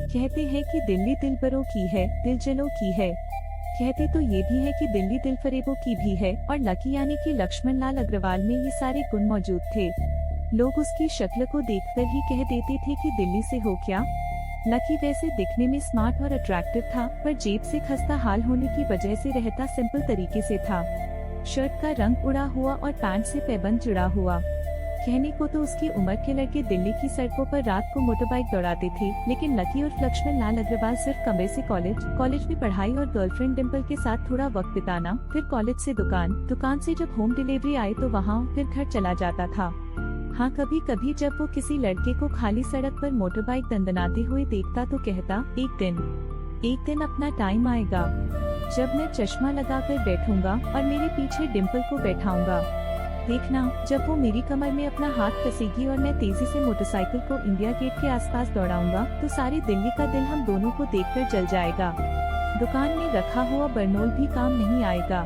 कहते हैं कि दिल्ली दिलबरों की है, दिलजनों की है। कहते तो ये भी है कि दिल्ली दिलफरेबों की भी है, और लकी यानी कि लक्ष्मण लाल अग्रवाल में ये सारे गुण मौजूद थे। लोग उसकी शक्ल को देखकर ही कह देते थे कि दिल्ली से हो क्या। लकी वैसे दिखने में स्मार्ट और अट्रैक्टिव था, पर जेब से खस्ता हाल होने की वजह से रहता सिंपल तरीके से था। शर्ट का रंग उड़ा हुआ और पैंट से पैबंद जुड़ा हुआ। कहने को तो उसकी उम्र के लड़के दिल्ली की सड़कों पर रात को मोटरबाइक दौड़ाते थे, लेकिन लकी और लक्ष्मण लाल अग्रवाल सिर्फ कमरे से कॉलेज में पढ़ाई और गर्लफ्रेंड डिम्पल के साथ थोड़ा वक्त बिताना, फिर कॉलेज से दुकान से जब होम डिलीवरी आई तो वहाँ, फिर घर चला जाता था। हाँ, कभी कभी जब वो किसी लड़के को खाली सड़क पर मोटरबाइक दंदनाते हुए देखता तो कहता, एक दिन अपना टाइम आएगा जब मैं चश्मा लगाकर बैठूंगा और मेरे पीछे डिम्पल को बैठाऊंगा। देखना, जब वो मेरी कमर में अपना हाथ कसेगी और मैं तेजी से मोटरसाइकिल को इंडिया गेट के आसपास दौड़ाऊंगा, तो सारी दिल्ली का दिल हम दोनों को देखकर जल जाएगा। दुकान में रखा हुआ बरनोल भी काम नहीं आएगा।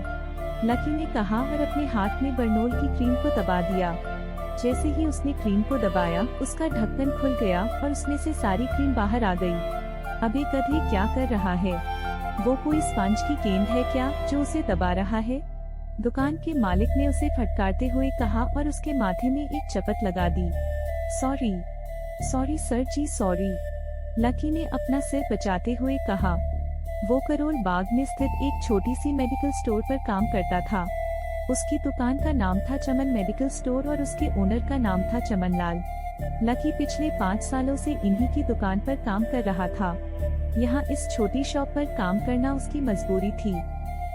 लकी ने कहा और अपने हाथ में बरनोल की क्रीम को दबा दिया। जैसे ही उसने क्रीम को दबाया, उसका ढक्कन खुल गया और उसमें से सारी क्रीम बाहर आ गई। अबे गधे, क्या कर रहा है? वो कोई स्पंज की गेंद है क्या जो उसे दबा रहा है? दुकान के मालिक ने उसे फटकारते हुए कहा और उसके माथे में एक चपत लगा दी। सॉरी सर जी, सॉरी। लकी ने अपना सिर बचाते हुए कहा। वो करोल बाग में स्थित एक छोटी सी मेडिकल स्टोर पर काम करता था। उसकी दुकान का नाम था चमन मेडिकल स्टोर और उसके ओनर का नाम था चमन लाल। लकी पिछले 5 सालों से इन्हीं की दुकान पर काम कर रहा था। यहाँ इस छोटी शॉप पर काम करना उसकी मजबूरी थी।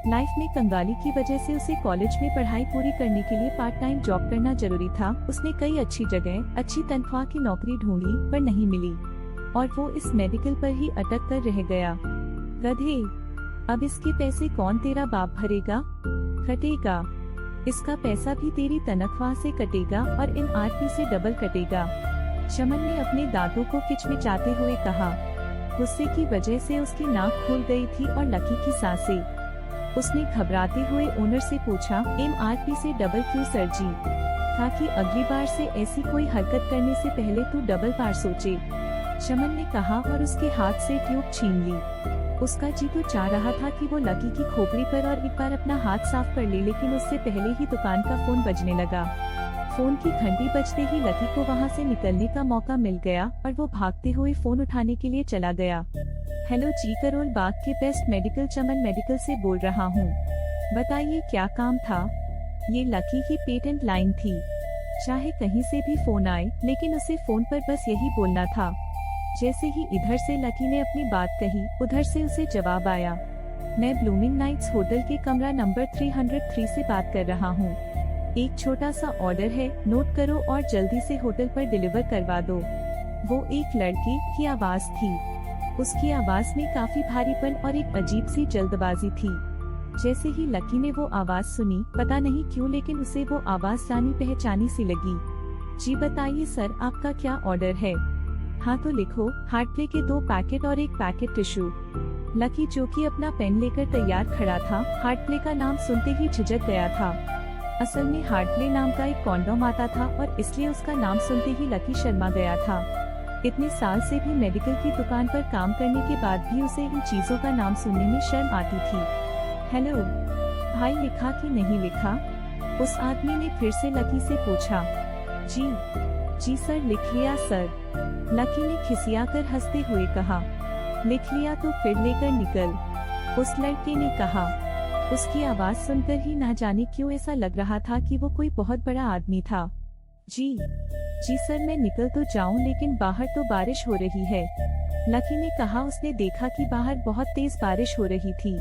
लाइफ में कंगाली की वजह से उसे कॉलेज में पढ़ाई पूरी करने के लिए पार्ट टाइम जॉब करना जरूरी था। उसने कई अच्छी जगह अच्छी तनख्वाह की नौकरी ढूंढी, पर नहीं मिली और वो इस मेडिकल पर ही अटक कर रह गया। गधे, अब इसके पैसे कौन तेरा बाप भरेगा? कटेगा। इसका पैसा भी तेरी तनख्वाह से कटेगा और इन आरपी से डबल कटेगा। चमन ने अपने दांतों को किचमिचाते हुए कहा। गुस्से की वजह से उसकी नाक खुल गई थी और लकी की सांसें। उसने घबराते हुए ओनर से पूछा, MRP से डबल क्यों सर जी? ताकि अगली बार से ऐसी कोई हरकत करने से पहले तू डबल बार सोचे। चमन ने कहा और उसके हाथ से ट्यूब छीन ली। उसका जी तो चाह रहा था कि वो लकी की खोपड़ी पर और एक बार अपना हाथ साफ कर ले, लेकिन उससे पहले ही दुकान का फोन बजने लगा। फोन की घंटी बजते ही लकी को वहाँ से निकलने का मौका मिल गया और वो भागते हुए फोन उठाने के लिए चला गया। हेलो जी, करोल बाग के बेस्ट मेडिकल चमन मेडिकल से बोल रहा हूँ। बताइए क्या काम था? ये लकी की पेटेंट लाइन थी। चाहे कहीं से भी फोन आए, लेकिन उसे फोन पर बस यही बोलना था। जैसे ही इधर से लकी ने अपनी बात कही, उधर से उसे जवाब आया। मैं ब्लूमिंग नाइट्स होटल के कमरा नंबर 303 से बात कर रहा हूँ। एक छोटा सा ऑर्डर है, नोट करो और जल्दी से होटल पर डिलीवर करवा दो। वो एक लड़के की आवाज थी। उसकी आवाज में काफी भारीपन और एक अजीब सी जल्दबाजी थी। जैसे ही लकी ने वो आवाज सुनी, पता नहीं क्यों, लेकिन उसे वो आवाज जानी पहचानी सी लगी। जी बताइए सर, आपका क्या ऑर्डर है? हाँ तो लिखो, हार्ट प्ले के 2 पैकेट और 1 पैकेट टिश्यू। लकी, जो कि अपना पेन लेकर तैयार खड़ा था, हार्ट प्ले का नाम सुनते ही झिझक गया था। असल में हार्ट प्ले नाम का एक कॉन्डोम आता था और इसलिए उसका नाम सुनते ही लकी शर्मा गया था। इतने साल से भी मेडिकल की दुकान पर काम करने के बाद भी उसे इन चीजों का नाम सुनने में शर्म आती थी। हेलो भाई, लिखा कि नहीं लिखा? उस आदमी ने फिर से लकी से पूछा। जी सर, लिख लिया सर। लकी ने खिसियाकर हंसते हुए कहा। लिख लिया तो फिर लेकर निकल, उस लड़के ने कहा। उसकी आवाज सुनकर ही ना जाने क्यों ऐसा लग रहा था कि वो कोई बहुत बड़ा आदमी था। जी सर, मैं निकल तो जाऊं, लेकिन बाहर तो बारिश हो रही है। लकी ने कहा। उसने देखा कि बाहर बहुत तेज बारिश हो रही थी।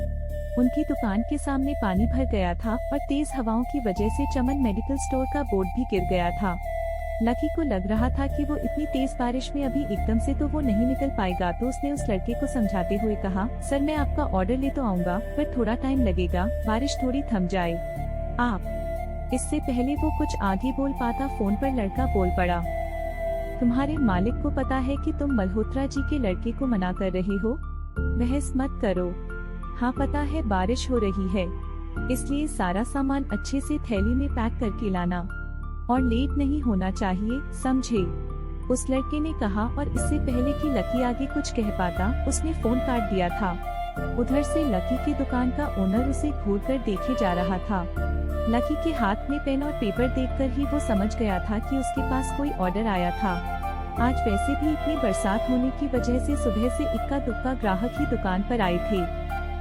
उनकी दुकान के सामने पानी भर गया था और तेज हवाओं की वजह से चमन मेडिकल स्टोर का बोर्ड भी गिर गया था। लकी को लग रहा था कि वो इतनी तेज बारिश में अभी एकदम से तो वो नहीं निकल पाएगा, तो उसने उस लड़के को समझाते हुए कहा, सर मैं आपका ऑर्डर ले तो आऊंगा, पर थोड़ा टाइम लगेगा, बारिश थोड़ी थम जाए। आप। इससे पहले वो कुछ आगे बोल पाता, फोन पर लड़का बोल पड़ा। तुम्हारे मालिक को पता है कि तुम मल्होत्रा जी के लड़के को मना कर रहे हो? बहस मत करो। हाँ पता है बारिश हो रही है, इसलिए सारा सामान अच्छे से थैली में पैक करके लाना और लेट नहीं होना चाहिए, समझे? उस लड़के ने कहा, और इससे पहले कि लकी आगे कुछ कह पाता उसने फोन काट दिया था। उधर से लकी की दुकान का ओनर उसे घूरकर देखे जा रहा था। लकी के हाथ में पेन और पेपर देखकर ही वो समझ गया था कि उसके पास कोई ऑर्डर आया था। आज वैसे भी इतनी बरसात होने की वजह से सुबह से इक्का दुक्का ग्राहक ही दुकान पर आए थे।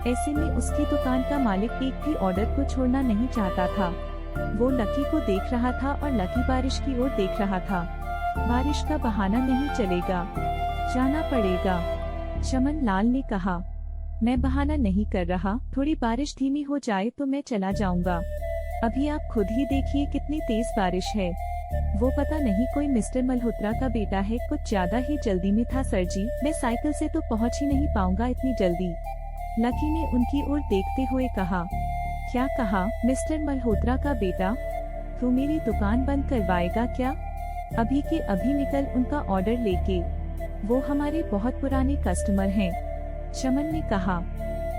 ऐसे में उसकी दुकान का मालिक एक भी ऑर्डर को छोड़ना नहीं चाहता था। वो लकी को देख रहा था और लकी बारिश की ओर देख रहा था। बारिश का बहाना नहीं चलेगा, जाना पड़ेगा। चमन लाल ने कहा, मैं बहाना नहीं कर रहा, थोड़ी बारिश धीमी हो जाए तो मैं चला जाऊंगा। अभी आप खुद ही देखिए कितनी तेज बारिश है। वो पता नहीं कोई मिस्टर मल्होत्रा का बेटा है, कुछ ज्यादा ही जल्दी में था सर जी, मैं साइकिल से तो पहुंच ही नहीं पाऊंगा इतनी जल्दी। लकी ने उनकी ओर देखते हुए कहा। क्या कहा? मिस्टर मल्होत्रा का बेटा? तू मेरी दुकान बंद करवाएगा क्या? अभी के अभी निकल उनका ऑर्डर लेके, वो हमारे बहुत पुराने कस्टमर हैं। चमन ने कहा।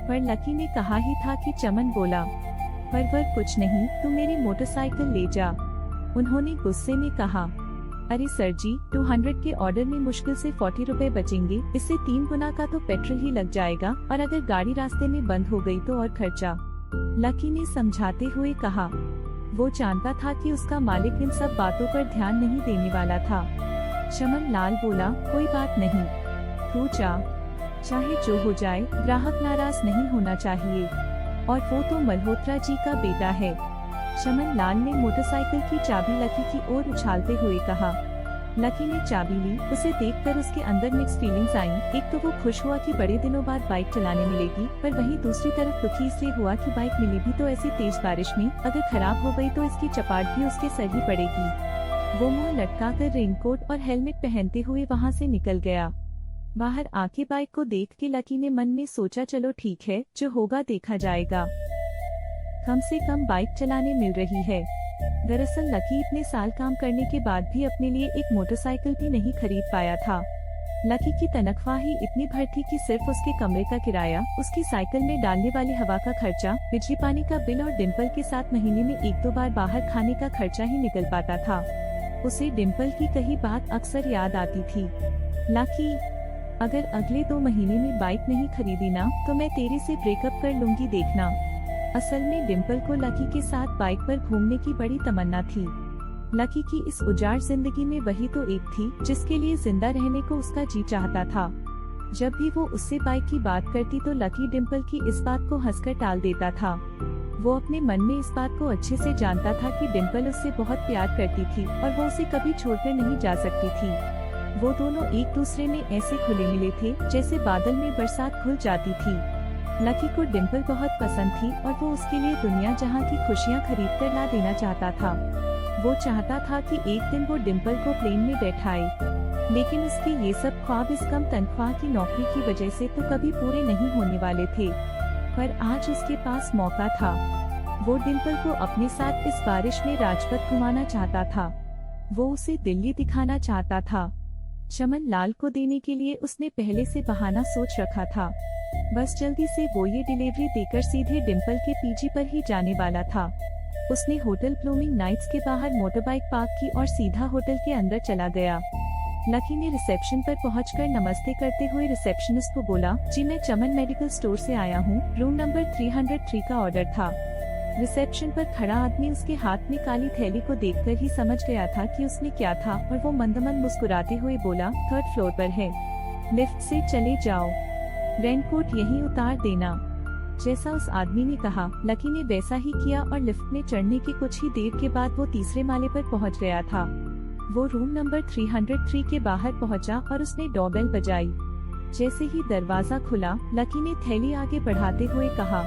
पर लकी ने कहा ही था कि चमन बोला, पर कुछ नहीं, तू मेरी मोटरसाइकिल ले जा। उन्होंने गुस्से में कहा, अरे सर जी, 200 के ऑर्डर में मुश्किल से 40 रुपए बचेंगे, इससे 3 गुना का तो पेट्रोल ही लग जाएगा, और अगर गाड़ी रास्ते में बंद हो गई तो और खर्चा। लकी ने समझाते हुए कहा। वो जानता था कि उसका मालिक इन सब बातों पर ध्यान नहीं देने वाला था। चमन लाल बोला, कोई बात नहीं, तू जा, चाहे जो हो जाए, ग्राहक नाराज नहीं होना चाहिए, और वो तो मल्होत्रा जी का बेटा है। चमन लाल ने मोटरसाइकिल की चाबी लकी की ओर उछालते हुए कहा। लकी ने चाबी ली। उसे देखकर उसके अंदर मिक्स फीलिंग्स आईं। एक तो वो खुश हुआ कि बड़े दिनों बाद बाइक चलाने मिलेगी, पर वहीं दूसरी तरफ दुखी इसलिए हुआ कि बाइक मिली भी तो ऐसी तेज बारिश में, अगर खराब हो गई तो इसकी चपाट भी उसके सर ही पड़ेगी। वो मुंह लटकाकर रेनकोट और हेलमेट पहनते हुए वहाँ से निकल गया। बाहर आके बाइक को देख के लकी ने मन में सोचा, चलो ठीक है, जो होगा देखा जाएगा, कम से कम बाइक चलाने मिल रही है। दरअसल लकी इतने साल काम करने के बाद भी अपने लिए एक मोटरसाइकिल भी नहीं खरीद पाया था। लकी की तनख्वाह ही इतनी भर थी कि सिर्फ उसके कमरे का किराया, उसकी साइकिल में डालने वाली हवा का खर्चा, बिजली पानी का बिल और डिम्पल के साथ महीने में 1-2 बार बाहर खाने का खर्चा ही निकल पाता था। उसे डिम्पल की कही बात अक्सर याद आती थी। लकी, अगर अगले 2 महीने में बाइक नहीं खरीदी ना, तो मैं तेरे से ब्रेकअप कर लूंगी देखना। असल में डिम्पल को लकी के साथ बाइक पर घूमने की बड़ी तमन्ना थी। लकी की इस उजाड़ जिंदगी में वही तो एक थी जिसके लिए जिंदा रहने को उसका जी चाहता था। जब भी वो उससे बाइक की बात करती तो लकी डिम्पल की इस बात को हंसकर टाल देता था। वो अपने मन में इस बात को अच्छे से जानता था कि डिम्पल उससे बहुत प्यार करती थी और वो उसे कभी छोड़कर नहीं जा सकती थी। वो दोनों एक दूसरे में ऐसे खुले मिले थे जैसे बादल में बरसात खुल जाती थी। लकी को डिम्पल बहुत पसंद थी और वो उसके लिए दुनिया जहां की खुशियां खरीद कर ला देना चाहता था। वो चाहता था कि एक दिन वो डिम्पल को प्लेन में बैठाए, लेकिन उसके ये सब ख्वाब इस कम तनख्वाह की नौकरी की वजह से तो कभी पूरे नहीं होने वाले थे। पर आज उसके पास मौका था। वो डिम्पल को अपने साथ इस बारिश में राजपथ घुमाना चाहता था। वो उसे दिल्ली दिखाना चाहता था। चमन लाल को देने के लिए उसने पहले से बहाना सोच रखा था। बस जल्दी से वो ये डिलीवरी देकर सीधे डिम्पल के पीजी पर ही जाने वाला था। उसने होटल ब्लूमिंग नाइट्स के बाहर मोटरबाइक पार्क की और सीधा होटल के अंदर चला गया। लकी ने रिसेप्शन पर पहुंचकर नमस्ते करते हुए रिसेप्शनिस्ट को बोला, जी मैं चमन मेडिकल स्टोर से आया हूं, रूम नंबर 303 का ऑर्डर था। रिसेप्शन पर खड़ा आदमी उसके हाथ में काली थैली को देखकर ही समझ गया था कि उसने क्या था और वो मंदमंद मुस्कुराते हुए बोला, 3rd फ्लोर पर है, लिफ्ट से चले जाओ, रेनकोट यहीं उतार देना। जैसा उस आदमी ने कहा, लकी ने वैसा ही किया और लिफ्ट में चढ़ने की कुछ ही देर के बाद वो तीसरे माले पर पहुंच गया था। वो रूम नंबर 303 के बाहर पहुंचा और उसने डोरबेल बजाई। जैसे ही दरवाजा खुला, लकी ने थैली आगे बढ़ाते हुए कहा,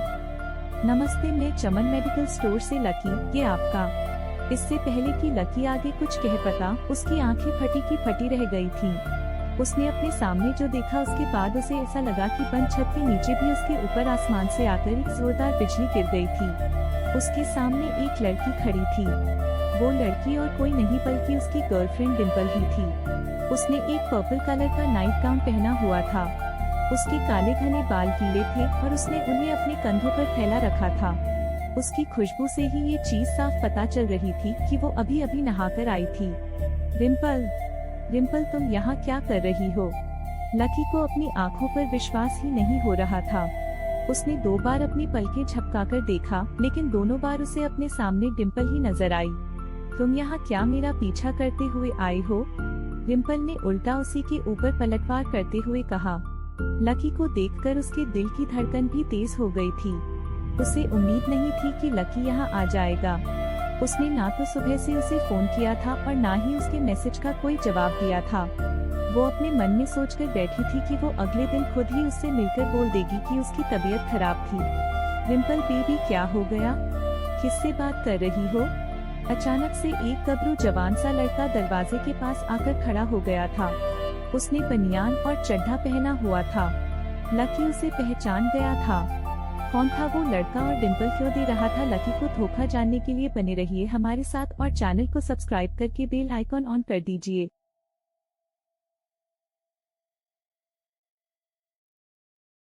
नमस्ते, मैं चमन मेडिकल स्टोर से लकी, ये आपका। इससे पहले कि लकी आगे कुछ कह पाता, उसकी आंखें फटी की फटी रह गई थीं। उसने अपने सामने जो देखा उसके बाद उसे ऐसा लगा कि बंद छत के नीचे भी उसके ऊपर आसमान से आकर एक जोरदार बिजली गिर गई थी। उसके सामने एक लड़की खड़ी थी। वो लड़की और कोई नहीं बल्कि उसकी गर्लफ्रेंड डिम्पल ही थी। उसने एक पर्पल कलर का नाइट गाउन पहना हुआ था। उसके काले घने बाल गीले थे और उसने उन्हें अपने कंधों पर फैला रखा था। उसकी खुशबू से ही ये चीज साफ पता चल रही थी कि वो अभी अभी नहाकर आई थी। डिम्पल, रिम्पल तुम यहाँ क्या कर रही हो? लकी को अपनी आंखों पर विश्वास ही नहीं हो रहा था। उसने 2 बार अपनी पलकें झपकाकर देखा, लेकिन दोनों बार उसे अपने सामने डिम्पल ही नजर आई। तुम यहाँ क्या मेरा पीछा करते हुए आई हो? रिम्पल ने उल्टा उसी के ऊपर पलटवार करते हुए कहा। लकी को देखकर उसके दिल की धड़कन भी तेज हो गई थी। उसे उम्मीद नहीं थी कि लकी यहाँ आ जाएगा। उसने ना तो सुबह से उसे फोन किया था और ना ही उसके मैसेज का कोई जवाब दिया था। वो अपने मन में सोचकर बैठी थी कि वो अगले दिन खुद ही उससे मिलकर बोल देगी कि उसकी तबीयत खराब थी। रिम्पल बेबी क्या हो गया? किससे बात कर रही हो? अचानक से एक गबरू जवान सा लड़का दरवाजे के पास आकर खड़ा हो गया था। उसने बनियान और चड्ढा पहना हुआ था। लकी उसे पहचान गया था। कौन था वो लड़का और डिम्पल क्यों दे रहा था लकी को धोखा? जानने के लिए बने रहिए हमारे साथ और चैनल को सब्सक्राइब करके बेल आइकॉन ऑन कर दीजिए।